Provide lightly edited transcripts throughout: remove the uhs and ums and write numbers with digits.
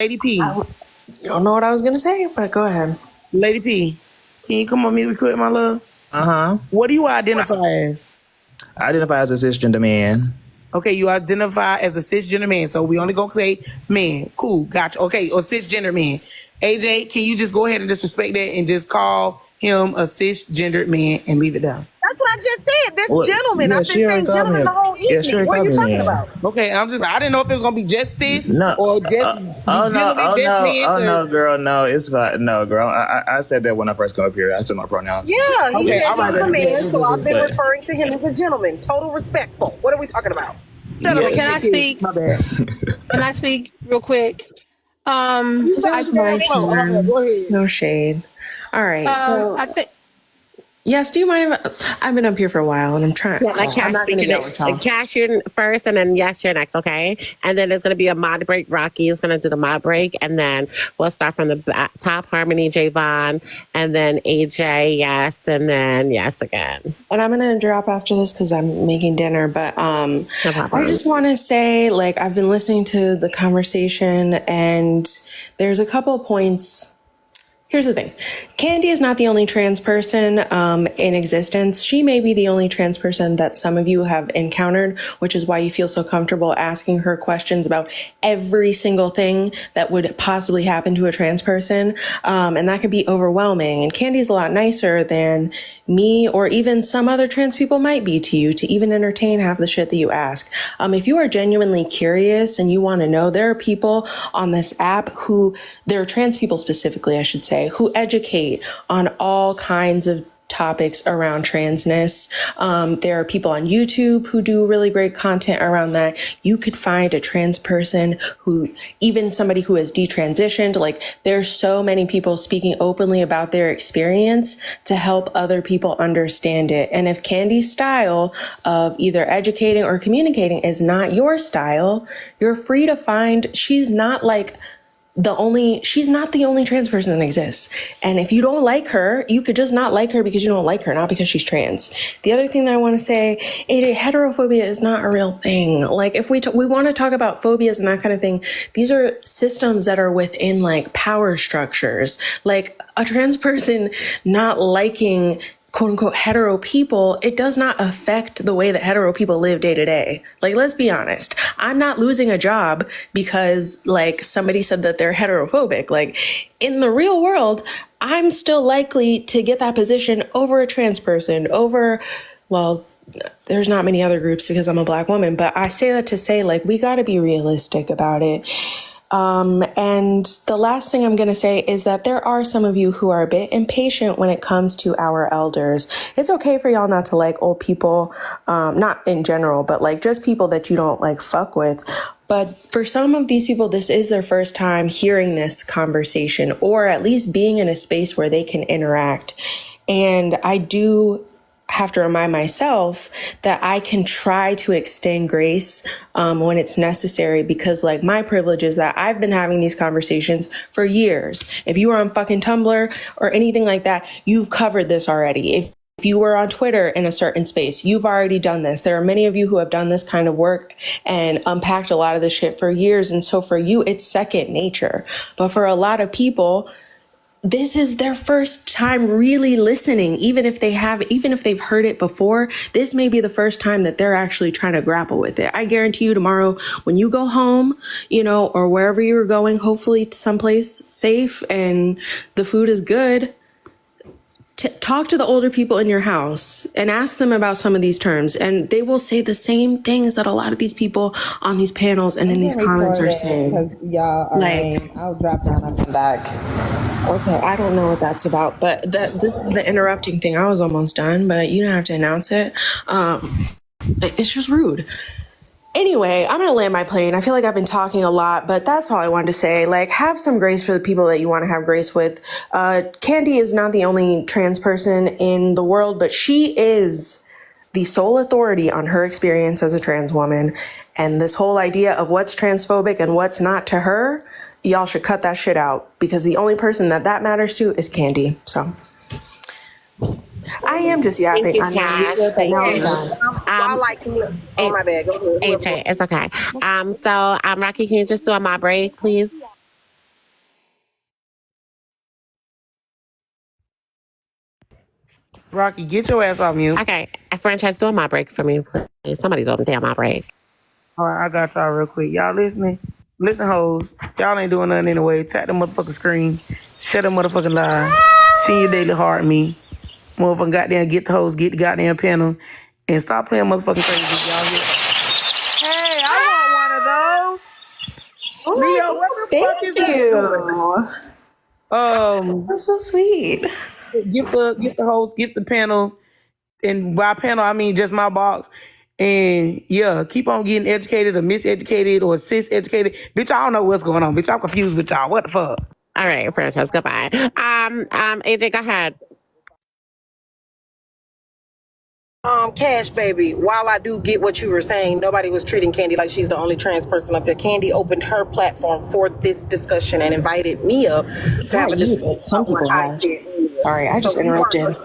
Lady P. You don't know what I was gonna say, but go ahead. Lady P, can you come on mute real quick, my love? What do you identify as? I identify as a cisgender man. Okay, you identify as a cisgender man, so we only gonna say man. Cool, gotcha. Okay, or cisgender man. AJ, can you just go ahead and just respect that and just call him a cisgendered man and leave it down? That's what I just said. This gentleman. I've been saying gentleman the whole evening. What are you talking about? Okay, I didn't know if it was gonna be just cis No. or just no, girl, no, it's fine. No, girl, I said that when I first came up here. I said my pronouns. Yeah, he said he was a man, so I've been referring to him as a gentleman. Total respectful. What are we talking about? Gentlemen, can I speak? My bad. Can I speak real quick? That's my turn. Go ahead. No shade. All right. So I think. yes, do you mind if I've been up here for a while and I'm trying. Yeah, like I'm not going to yell at y'all. Cash, you're first, and then yes, you're next, okay? And then there's going to be a mod break. Rocky is going to do the mod break, and then we'll start from the top. Harmony, Javon, and then AJ, yes, and then yes again. And I'm going to drop after this because I'm making dinner. But No problem. I just want to say, like, I've been listening to the conversation and there's a couple of points. Here's the thing. Candy is not the only trans person in existence. She may be the only trans person that some of you have encountered, which is why you feel so comfortable asking her questions about every single thing that would possibly happen to a trans person. And that could be overwhelming. And Candy's a lot nicer than me or even some other trans people might be to you to even entertain half the shit that you ask. If you are genuinely curious and you want to know, there are people on this app there are trans people specifically, I should say, who educate on all kinds of topics around transness. There are people on YouTube who do really great content around that. You could find a trans person even somebody who has detransitioned. Like, there's so many people speaking openly about their experience to help other people understand it. And if Candy's style of either educating or communicating is not your style, you're free to find, she's not the only trans person that exists. And if you don't like her, you could just not like her because you don't like her, not because she's trans. The other thing that I want to say, AJ, heterophobia is not a real thing. Like, if we want to talk about phobias and that kind of thing, these are systems that are within like power structures. Like, a trans person not liking quote unquote hetero people, it does not affect the way that hetero people live day to day. Like, let's be honest. I'm not losing a job because like somebody said that they're heterophobic. Like, in the real world, I'm still likely to get that position over a trans person, there's not many other groups because I'm a Black woman, but I say that to say, like, we got to be realistic about it. And the last thing I'm going to say is that there are some of you who are a bit impatient when it comes to our elders. It's okay for y'all not to like old people, not in general, but like just people that you don't like fuck with. But for some of these people, this is their first time hearing this conversation, or at least being in a space where they can interact. And I do have to remind myself that I can try to extend grace when it's necessary, because like my privilege is that I've been having these conversations for years. If you are on fucking Tumblr or anything like that, you've covered this already. If you were on Twitter in a certain space, you've already done this. There are many of you who have done this kind of work and unpacked a lot of this shit for years. And so for you, it's second nature. But for a lot of people, this is their first time really listening. Even if they've heard it before, this may be the first time that they're actually trying to grapple with it. I guarantee you tomorrow when you go home, or wherever you're going, hopefully to someplace safe and the food is good, talk to the older people in your house and ask them about some of these terms, and they will say the same things that a lot of these people on these panels and in these comments are saying. Because y'all are lame. I'll drop down and come back. Okay, I don't know what that's about, but this is the interrupting thing. I was almost done, but you don't have to announce it. It's just rude. Anyway, I'm going to land my plane. I feel like I've been talking a lot, but that's all I wanted to say. Like, have some grace for the people that you want to have grace with. Candy is not the only trans person in the world, but she is the sole authority on her experience as a trans woman. And this whole idea of what's transphobic and what's not to her, y'all should cut that shit out, because the only person that matters to is Candy. So I am just yapping. I'm done. Oh, my bad. Go ahead. AJ, it's okay. So, Rocky, can you just do a mod break, please? Rocky, get your ass off mute. Okay, a franchise, do a my break for me, please. Somebody do a damn my break. All right, I got y'all real quick. Y'all listening? Listen, hoes. Y'all ain't doing nothing anyway. Tap the motherfucking screen. Shut the motherfucking lie. See your daily heart me. Motherfucking goddamn get the hoes, get the goddamn panel. And stop playing motherfucking crazy. Y'all hear? Hey, I want one of those. Leo, what the fuck is that? That's so sweet. Get the host, get the panel, and by panel I mean just my box. And yeah, keep on getting educated or miseducated or cis-educated. Bitch, I don't know what's going on. Bitch, I'm confused with y'all. What the fuck? All right, franchise, goodbye. AJ, go ahead. Cash baby, while I do get what you were saying, nobody was treating Candy like she's the only trans person up here. Candy opened her platform for this discussion and invited me up to have a discussion. Some people have. Sorry, I just interrupted.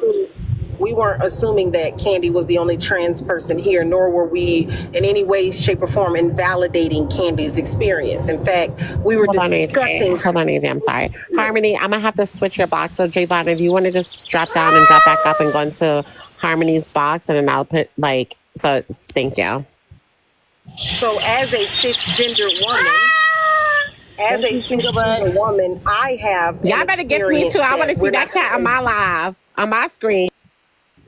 We weren't assuming that Candy was the only trans person here, nor were we in any way, shape, or form invalidating Candy's experience. In fact, we were discussing... Hold on, AJ, I'm sorry. Harmony, I'm going to have to switch your box. So, Javon, if you want to just drop down and drop back up and go into Harmony's box, and then I'll put, so thank you. So, as a cisgender woman, I have... Y'all better get me, too. I want to see that cat on my live, on my screen.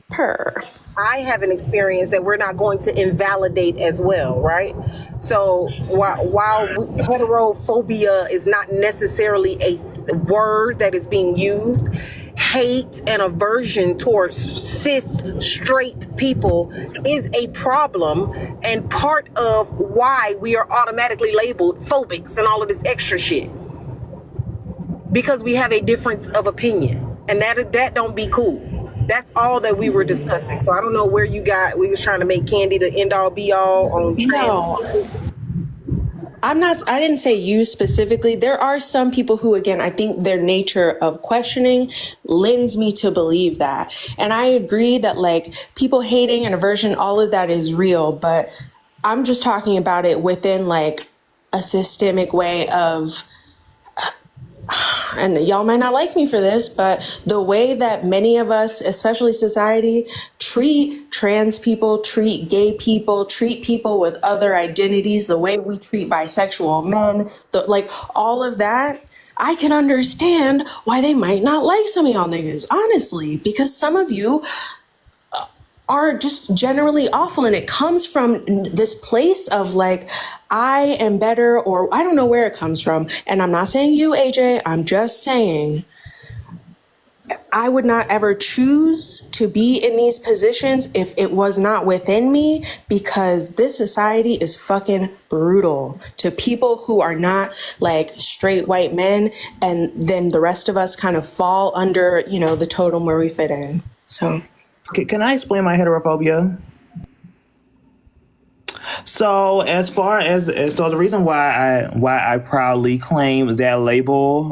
I have an experience that we're not going to invalidate as well, right? So while heterophobia is not necessarily a word that is being used, hate and aversion towards cis straight people is a problem and part of why we are automatically labeled phobics and all of this extra shit. Because we have a difference of opinion, and that don't be cool. That's all that we were discussing. So I don't know where you got, we was trying to make Candy the end all be all on trans. No, I didn't say you specifically. There are some people who, again, I think their nature of questioning lends me to believe that. And I agree that people hating and aversion, all of that is real, but I'm just talking about it within a systemic way of, and y'all might not like me for this, but the way that many of us, especially society, treat trans people, treat gay people, treat people with other identities, the way we treat bisexual men, all of that, I can understand why they might not like some of y'all niggas, honestly, because some of you are just generally awful, and it comes from this place of I am better, or I don't know where it comes from. And I'm not saying you, AJ, I'm just saying I would not ever choose to be in these positions if it was not within me, because this society is fucking brutal to people who are not straight white men, and then the rest of us kind of fall under, the totem where we fit in. So can I explain my heterophobia? So as far as the reason why I proudly claim that label,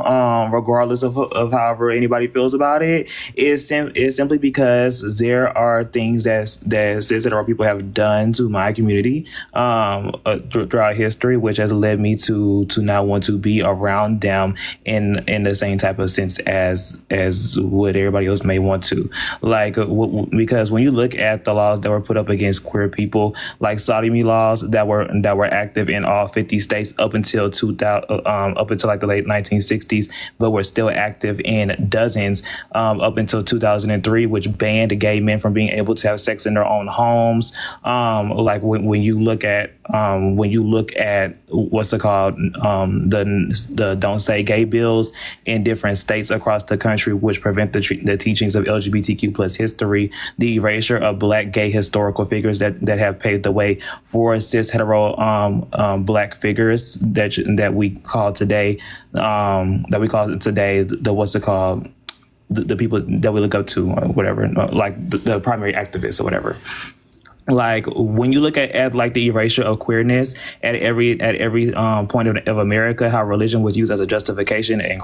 regardless of however anybody feels about it, is simply because there are things that cis hetero people have done to my community throughout history, which has led me to not want to be around them in the same type of sense as what everybody else may want to. Because when you look at the laws that were put up against queer people, like sodomy laws that were active in all 50 states up until 2000, up until the late 1960s, but were still active in dozens up until 2003, which banned gay men from being able to have sex in their own homes. When you look at what's it called, the Don't Say Gay bills in different states across the country, which prevent the teachings of LGBTQ plus history, the erasure of Black gay historical figures that have paved the way for cis hetero Black figures that we call today the people that we look up to, or whatever, the primary activists or whatever. When you look at the erasure of queerness at every point of America, how religion was used as a justification and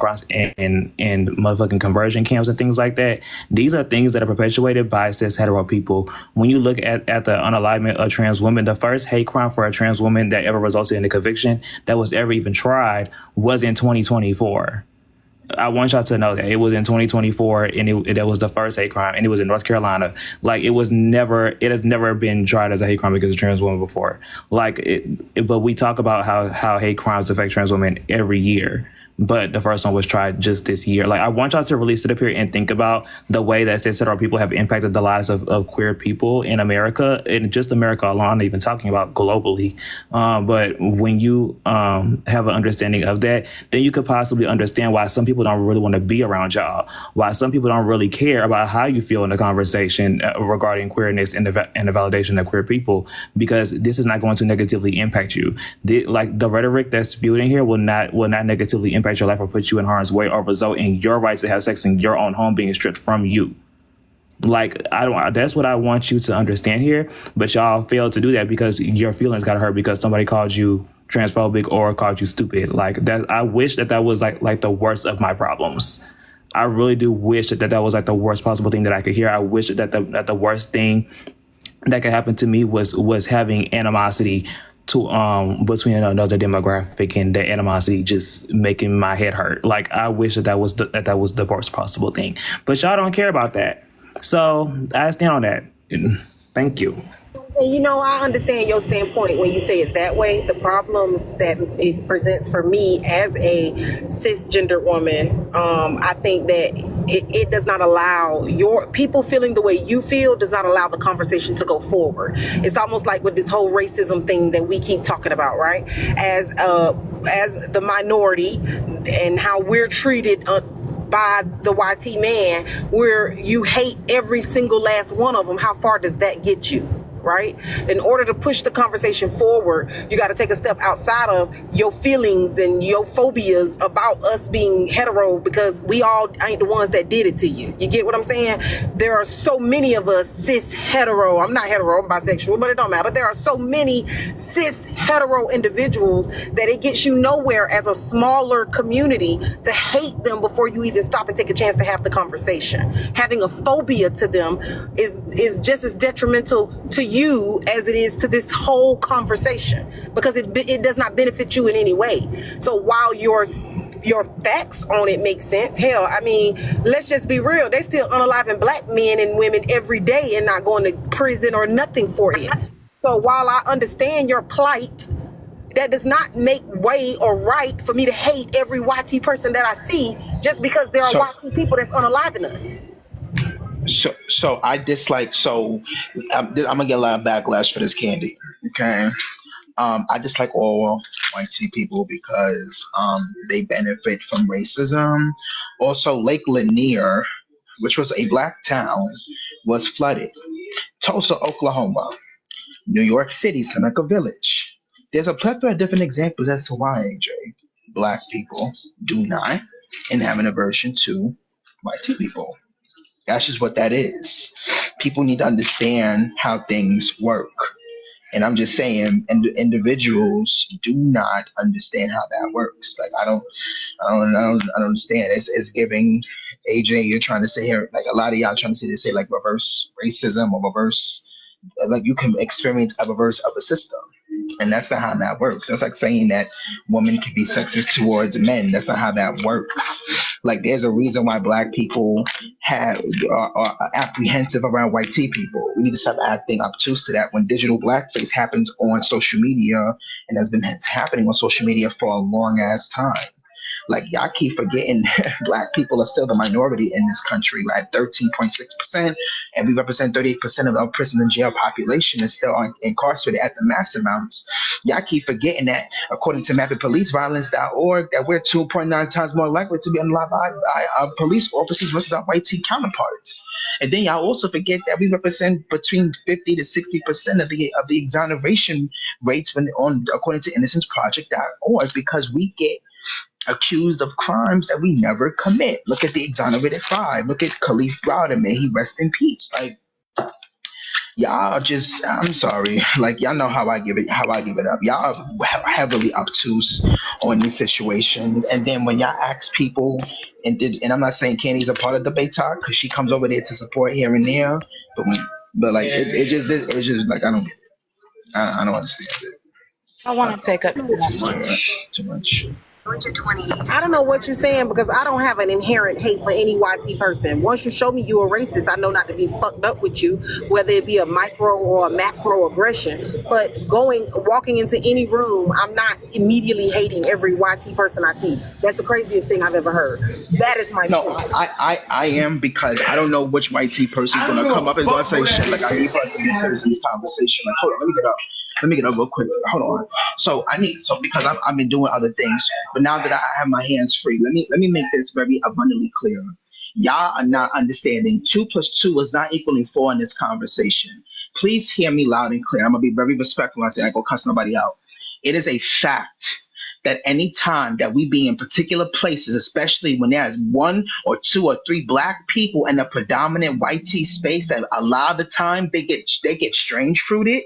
motherfucking conversion camps and things like that. These are things that are perpetuated by cis hetero people. When you look at the unalignment of trans women, the first hate crime for a trans woman that ever resulted in a conviction that was ever even tried was in 2024. I want y'all to know that it was in 2024, and it was the first hate crime, and it was in North Carolina. Like, it has never been tried as a hate crime against a trans woman before. Like, but we talk about how hate crimes affect trans women every year. But the first one was tried just this year. Like, I want y'all to really sit up here and think about the way that cisgender people have impacted the lives of queer people in America, and just America alone, I'm not even talking about globally. But when you have an understanding of that, then you could possibly understand why some people don't really want to be around y'all, why some people don't really care about how you feel in the conversation regarding queerness and the validation of queer people, because this is not going to negatively impact you. The rhetoric that's spewed in here will not negatively impact your life or put you in harm's way or result in your right to have sex in your own home being stripped from you. Like, that's what I want you to understand here, but y'all fail to do that because your feelings got hurt because somebody called you transphobic or called you stupid. Like, that, I wish that was like the worst of my problems. I really do wish that was like the worst possible thing that I could hear. I wish that the worst thing that could happen to me was having animosity to between another demographic, and the animosity just making my head hurt. Like, I wish that was the worst possible thing, but y'all don't care about that. So I stand on that. Thank you. And I understand your standpoint when you say it that way. The problem that it presents for me as a cisgender woman, I think that it does not allow your people feeling the way you feel, does not allow the conversation to go forward. It's almost like with this whole racism thing that we keep talking about, right? As the minority and how we're treated by the YT man, where you hate every single last one of them. How far does that get you? Right? In order to push the conversation forward, you got to take a step outside of your feelings and your phobias about us being hetero, because we all ain't the ones that did it to you. You get what I'm saying? There are so many of us cis hetero. I'm not hetero, I'm bisexual, but it don't matter. There are so many cis hetero individuals that it gets you nowhere as a smaller community to hate them before you even stop and take a chance to have the conversation. Having a phobia to them is just as detrimental to you as it is to this whole conversation, because it does not benefit you in any way. So while your facts on it make sense, hell, I mean, let's just be real. They still unaliving black men and women every day and not going to prison or nothing for it. So while I understand your plight, that does not make way or right for me to hate every YT person that I see just because there are YT people that's unaliving us. So I dislike. So I'm gonna get a lot of backlash for this, Candy. Okay. I dislike all white people because they benefit from racism. Also, Lake Lanier, which was a black town, was flooded. Tulsa, Oklahoma, New York City, Seneca Village. There's a plethora of different examples as to why, AJ, black people do not and have an aversion to white people. That's just what that is. People need to understand how things work. And I'm just saying, individuals do not understand how that works. Like, I don't understand. It's giving, AJ, you're trying to say here, like a lot of y'all trying to say like reverse racism or reverse, like you can experience a reverse of a system. And that's not how that works. That's like saying that women can be sexist towards men. That's not how that works. Like, there's a reason why black people are apprehensive around white people. We need to stop acting obtuse to that. When digital blackface happens on social media, and has been happening on social media for a long ass time. Like, y'all keep forgetting black people are still the minority in this country. We're at 13.6%, and we represent 38% of the prison and jail population is still incarcerated at the mass amounts. Y'all keep forgetting that, according to mappoliceviolence.org, that we're 2.9 times more likely to be unalived by police officers versus our white counterparts. And then y'all also forget that we represent between 50 to 60% of the exoneration rates according to InnocenceProject.org, because we get accused of crimes that we never commit. Look at the exonerated 5. Look at Khalif Browder, may he rest in peace. Like, y'all just, I'm sorry. Like, y'all know how I give it up. Y'all are heavily obtuse on these situations. And then when y'all ask people, and I'm not saying Candy's a part of Debate Talk, because she comes over there to support here and there, but like it's just like I don't understand it. I want to take up Too much. I don't know what you're saying because I don't have an inherent hate for any YT person. Once you show me you're a racist, I know not to be fucked up with you, whether it be a micro or a macro aggression. But walking into any room, I'm not immediately hating every YT person I see. That's the craziest thing I've ever heard. That is my No, point. I am, because I don't know which YT person's gonna come up and gonna say shit. Like, I need for us to be serious in this conversation. Like, hold on, let me get up real quick. Hold on. So because I've been doing other things, but now that I have my hands free, let me make this very abundantly clear. Y'all are not understanding. 2 + 2 is not equaling 4 in this conversation. Please hear me loud and clear. I'm gonna be very respectful when I say I go cuss nobody out. It is a fact that any time that we be in particular places, especially when there's 1 or 2 or 3 black people in a predominant white tea space, that a lot of the time they get strange fruited,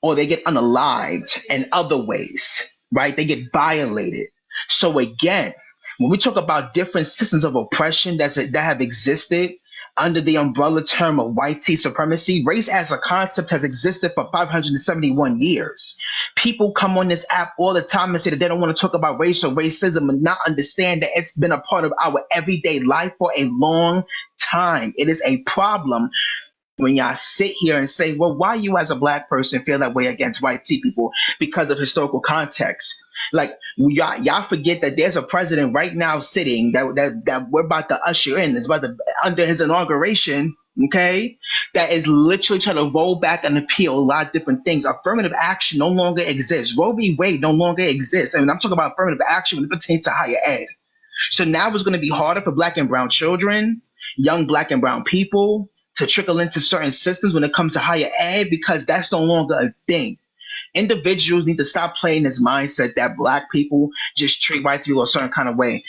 or they get unalived in other ways, right? They get violated. So again, when we talk about different systems of oppression that have existed under the umbrella term of white tea supremacy, race as a concept has existed for 571 years. People come on this app all the time and say that they don't want to talk about race or racism and not understand that it's been a part of our everyday life for a long time. It is a problem when y'all sit here and say, well, why you as a black person feel that way against white tea people? Because of historical context. Like, y'all forget that there's a president right now sitting that we're about to usher in. It's about to, under his inauguration, okay, that is literally trying to roll back and appeal a lot of different things. Affirmative action no longer exists. Roe v. Wade no longer exists. I mean, I'm talking about affirmative action when it pertains to higher ed. So now it's going to be harder for black and brown children, young black and brown people, to trickle into certain systems when it comes to higher ed, because that's no longer a thing. Individuals need to stop playing this mindset that black people just treat white people a certain kind of way.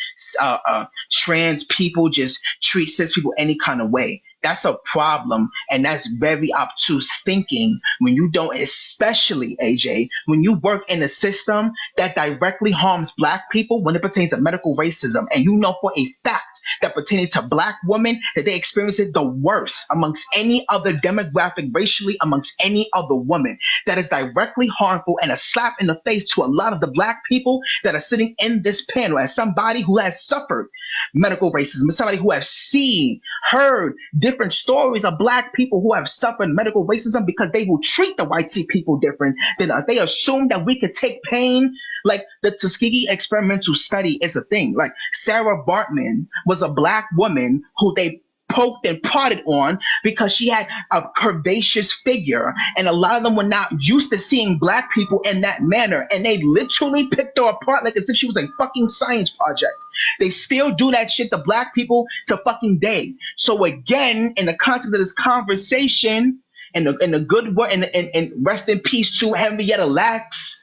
Trans people just treat cis people any kind of way. That's a problem, and that's very obtuse thinking when you don't, especially, AJ, when you work in a system that directly harms black people when it pertains to medical racism, and you know for a fact that pertaining to black women that they experience it the worst amongst any other demographic racially, amongst any other woman. That is directly harmful and a slap in the face to a lot of the black people that are sitting in this panel, as somebody who has suffered medical racism, as somebody who has seen, heard different stories of black people who have suffered medical racism because they will treat the white people different than us. They assume that we could take pain. Like, the Tuskegee experimental study is a thing. Like, Sarah Bartman was a black woman who they poked and prodded on because she had a curvaceous figure, and a lot of them were not used to seeing black people in that manner, and they literally picked her apart like as if she was a fucking science project. They still do that shit to black people to fucking day. So again, in the context of this conversation, and the good word, and rest in peace to Henrietta Lacks,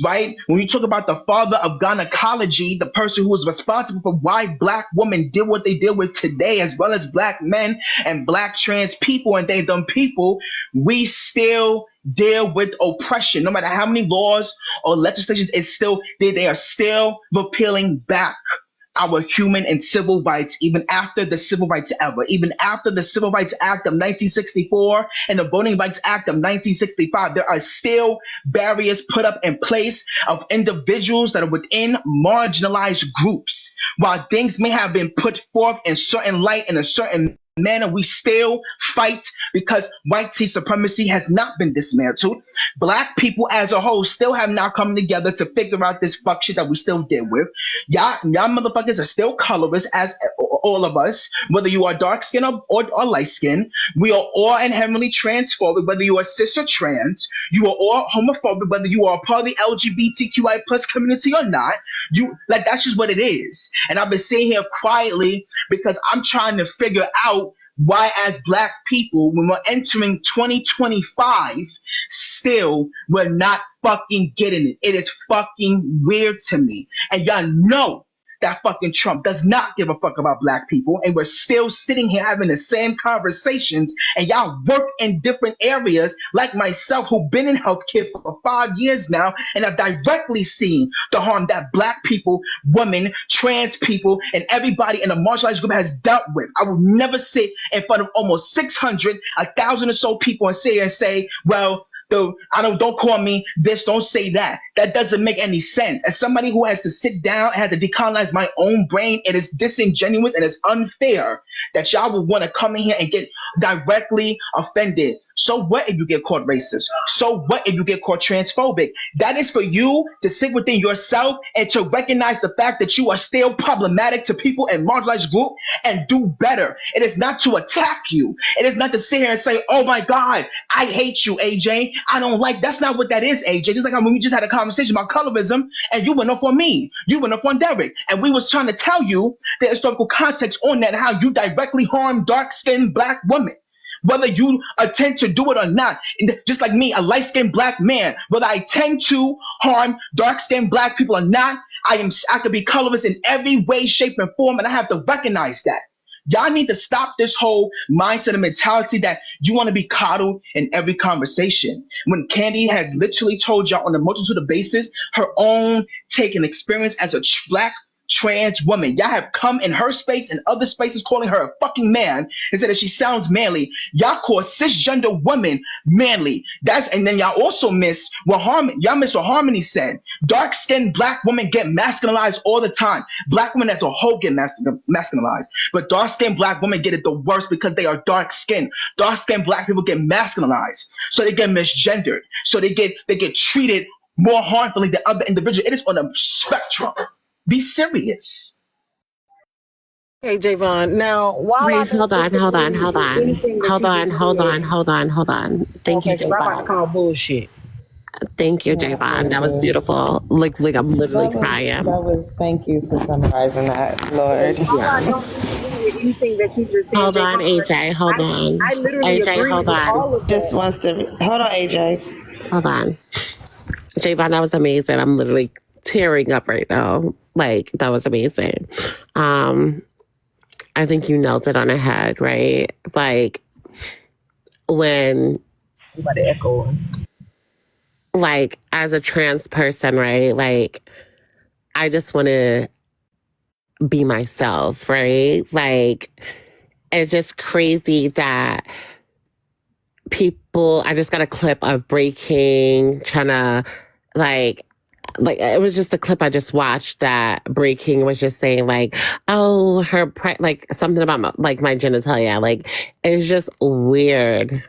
right? When you talk about the father of gynecology, the person who was responsible for why black women deal what they deal with today, as well as black men and black trans people and they them people, we still deal with oppression. No matter how many laws or legislation is still, they are still repealing back our human and civil rights, even after the Civil Rights era, even after the Civil Rights Act of 1964 and the Voting Rights Act of 1965, there are still barriers put up in place of individuals that are within marginalized groups. While things may have been put forth in certain light in a certain manner, we still fight because white tea supremacy has not been dismantled. Black people as a whole still have not come together to figure out this fuck shit that we still deal with. Y'all motherfuckers are still colorist, as all of us, whether you are dark skinned or light skinned. We are all inherently transphobic, whether you are cis or trans. You are all homophobic, whether you are a part of the LGBTQI plus community or not. Like, that's just what it is. And I've been sitting here quietly because I'm trying to figure out why, as black people, when we're entering 2025, still we're not fucking getting it. It is fucking weird to me. And y'all know that fucking Trump does not give a fuck about black people, and we're still sitting here having the same conversations, and y'all work in different areas, like myself, who've been in healthcare for 5 years now, and have directly seen the harm that black people, women, trans people, and everybody in the marginalized group has dealt with. I will never sit in front of almost 600, 1,000 or so people and sit here and say, well, don't call me this, don't say that. That doesn't make any sense. As somebody who has to sit down and had to decolonize my own brain, it is disingenuous and it's unfair that y'all would want to come in here and get directly offended. So what if you get caught racist? So what if you get caught transphobic? That is for you to sit within yourself and to recognize the fact that you are still problematic to people in marginalized group and do better. It is not to attack you. It is not to sit here and say, oh my God, I hate you, AJ. I don't like, that's not what that is, AJ. Just like when we just had a conversation about colorism and you went off on me. You went off on Derek. And we was trying to tell you the historical context on that and how you directly harm dark-skinned Black women. Whether you attempt to do it or not, just like me, a light-skinned Black man, whether I tend to harm dark-skinned Black people or not, I could be colorist in every way, shape, and form, and I have to recognize that. Y'all need to stop this whole mindset and mentality that you want to be coddled in every conversation. When Candy has literally told y'all on a multitude of bases her own take and experience as a Black trans woman. Y'all have come in her space and other spaces calling her a fucking man and said that she sounds manly. Y'all call cisgender women manly. And then y'all also miss what Harmony said. Dark-skinned Black women get masculinized all the time. Black women as a whole get masculinized. But dark-skinned Black women get it the worst because they are dark-skinned. Dark-skinned Black people get masculinized. So they get misgendered. So they get treated more harmfully than other individuals. It is on a spectrum. Be serious. Hey, Javon. Now, while Wait, hold on. Thank you, I'm about to Javon. call bullshit. Thank you, Javon. That was beautiful. Like I'm literally crying. Thank you for summarizing that, Lord. While I don't agree with anything that you just said, Hold on, Javon, AJ. Hold on. I literally AJ, agree hold with on. all of that. Just wants to hold on, AJ. Hold on. Javon, that was amazing. I'm literally tearing up right now. Like, that was amazing. I think you nailed it on the head, right? Like, when... I'm about to echo. Like, as a trans person, right? Like, I just want to be myself, right? Like, it's just crazy that people... I just got a clip of Breaking trying to, like it was just a clip I just watched that Breaking was just saying like, oh, like something about my genitalia. Like, it's just weird,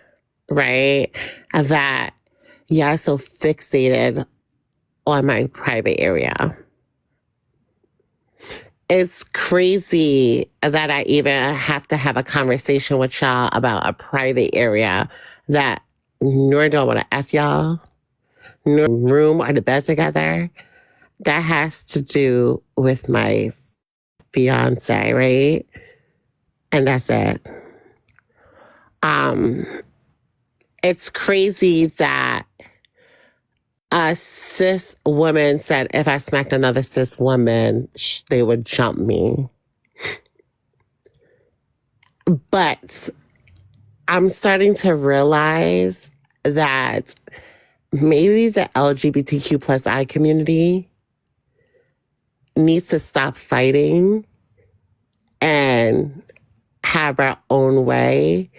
right? That y'all so fixated on my private area. It's crazy that I even have to have a conversation with y'all about a private area that nor do I want to F y'all. Room or the bed together. That has to do with my fiance, right? And that's it. It's crazy that a cis woman said if I smacked another cis woman, they would jump me. But I'm starting to realize that maybe the LGBTQ plus I community needs to stop fighting and have our own way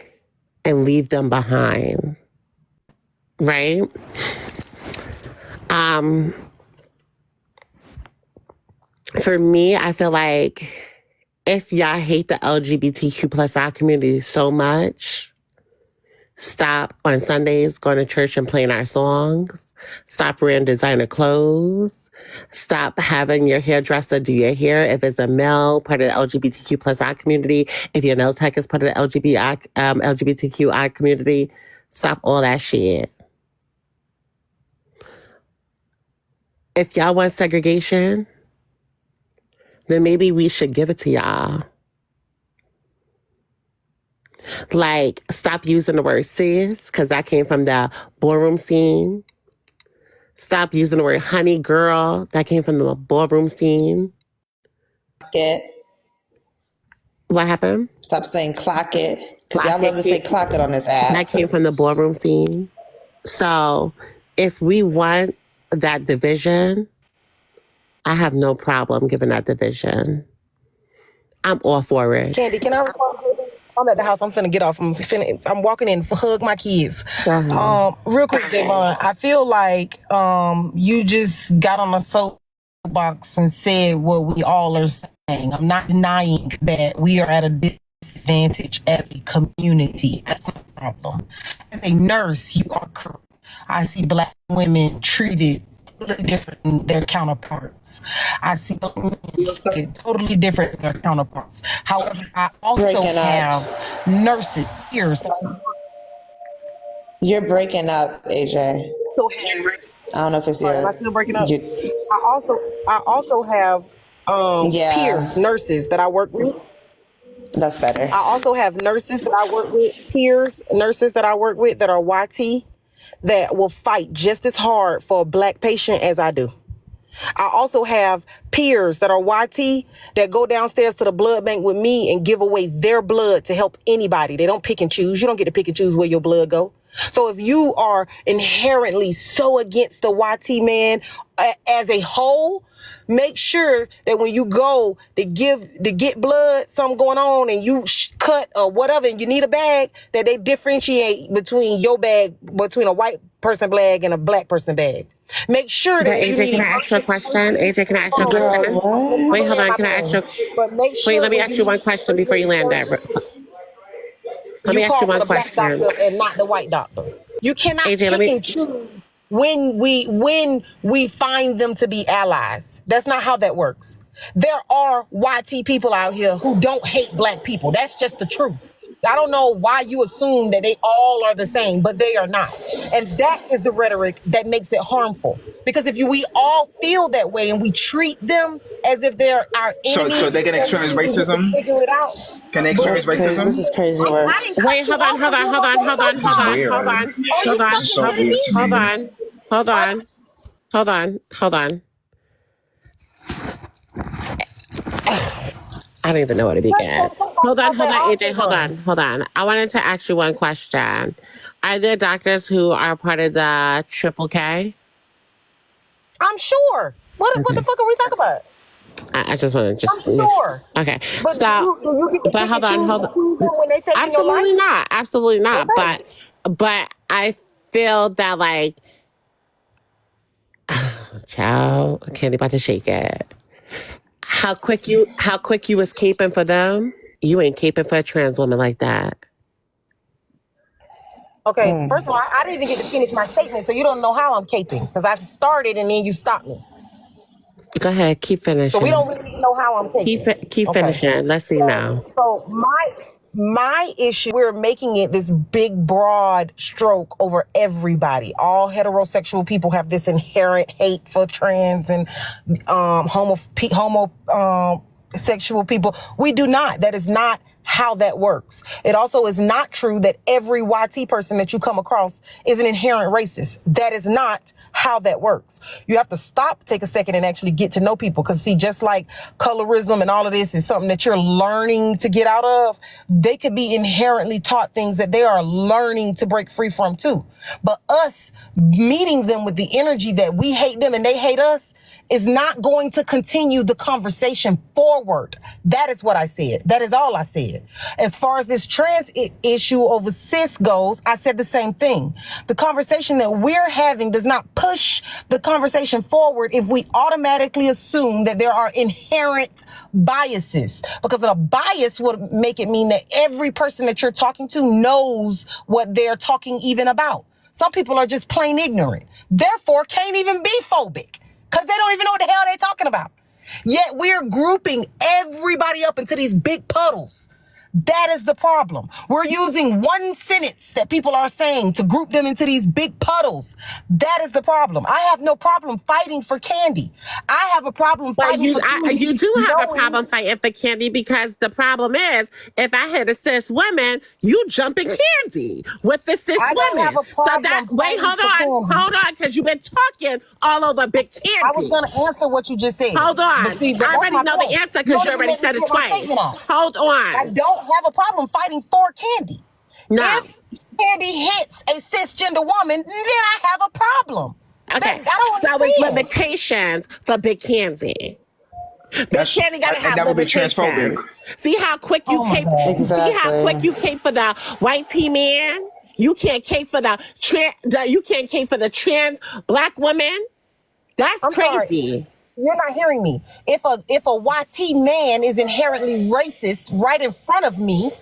and leave them behind. Right? For me, I feel like if y'all hate the LGBTQ plus I community so much, stop on Sundays going to church and playing our songs. Stop wearing designer clothes. Stop having your hairdresser do your hair if it's a male, part of the LGBTQ plus I community. If your nail tech is part of the LGBTQI community, stop all that shit. If y'all want segregation, then maybe we should give it to y'all. Like, stop using the word cis, because that came from the ballroom scene. Stop using the word honey girl. That came from the ballroom scene. It. What happened? Stop saying clock it. Because y'all love to say clock it on this app. That came from the ballroom scene. So if we want that division, I have no problem giving that division. I'm all for it. Candy, can I respond to I'm at the house. I'm finna get off. I'm walking in to hug my kids. Real quick, Javon. I feel like you just got on a soapbox and said what we all are saying. I'm not denying that we are at a disadvantage as a community. That's not a problem. As a nurse, you are correct. I see Black women treated totally different than their counterparts. I see Black women treated totally different than their counterparts. However, I also Breaking up. have nurses, peers. You're breaking up, AJ. So I don't know if it's your. am I still breaking up? I also have Yeah. peers, nurses that I work with. That's better. I also have nurses that I work with, peers, nurses that I work with that are YT that will fight just as hard for a Black patient as I do. I also have peers that are YT that go downstairs to the blood bank with me and give away their blood to help anybody. They don't pick and choose. You don't get to pick and choose where your blood go. So if you are inherently so against the YT man as a whole, make sure that when you go to get blood, something going on, and you cut or whatever, and you need a bag, that they differentiate between your bag, between a white person bag and a Black person bag. Make sure that AJ, can I ask you a question? AJ, can I ask you a question? Wait, hold on. Can I ask you? Wait, let me ask you one question before you land that. Let me ask you one question. Black doctor and not the white doctor. You cannot AJ, pick and choose when we find them to be allies. That's not how that works. There are YT people out here who don't hate Black people. That's just the truth. I don't know why you assume that they all are the same, but they are not. And that is the rhetoric that makes it harmful. Because if we all feel that way and we treat them as if they're our enemies, so they can experience racism? Figure it out. Can they experience racism? This is crazy work. Wait, hold on. I don't even know where to begin. Hold on, AJ, hold on. I wanted to ask you one question. Are there doctors who are part of the Triple K? I'm sure. What the fuck are we talking about? I just want to I'm sure. Okay. But So, do you get to but pick hold and on, choose hold on. between them when they say in your life? Absolutely not. Okay. But I feel that like, child, Candy about to shake it. How quick you was caping for them? You ain't caping for a trans woman like that. Okay, first of all, I didn't even get to finish my statement, so you don't know how I'm caping because I started and then you stopped me. Go ahead, keep finishing. So we don't really know how I'm caping. Keep finishing. Let's see now. So my issue, we're making it this big, broad stroke over everybody. All heterosexual people have this inherent hate for trans and homosexual people. We do not. That is not how that works. It also is not true that every YT person that you come across is an inherent racist. That is not how that works. You have to stop, take a second, and actually get to know people. Because see, just like colorism and all of this is something that you're learning to get out of, they could be inherently taught things that they are learning to break free from too. But us meeting them with the energy that we hate them and they hate us is not going to continue the conversation forward. That is what I said. That is all I said. As far as this trans issue over cis goes, I said the same thing. The conversation that we're having does not push the conversation forward if we automatically assume that there are inherent biases. Because a bias would make it mean that every person that you're talking to knows what they're talking even about. Some people are just plain ignorant, therefore can't even be phobic. Because they don't even know what the hell they're talking about. Yet we're grouping everybody up into these big puddles. That is the problem. We're using one sentence that people are saying to group them into these big puddles. That is the problem. I have no problem fighting for Candy. I have a problem fighting for Candy. You do have a problem fighting for Candy because the problem is, if I hit a cis woman, you jumping Candy with the cis I don't women. have a problem Hold on, because you've been talking all over Big Candy. I was going to answer what you just said. Hold on. But see, I already know the answer because you already said it twice. Hold on. I don't have a problem fighting for Candy. No. If Candy hits a cisgender woman, then I have a problem. Okay. I don't understand. So it's limitations for Big Candy. That's Candy gotta and have that would be limitations. transphobic. See how quick you cape. See how quick you cape for the white T man. You can't cape for you can't cape for the trans black woman. That's I'm crazy. sorry. You're not hearing me. If a YT man is inherently racist right in front of me,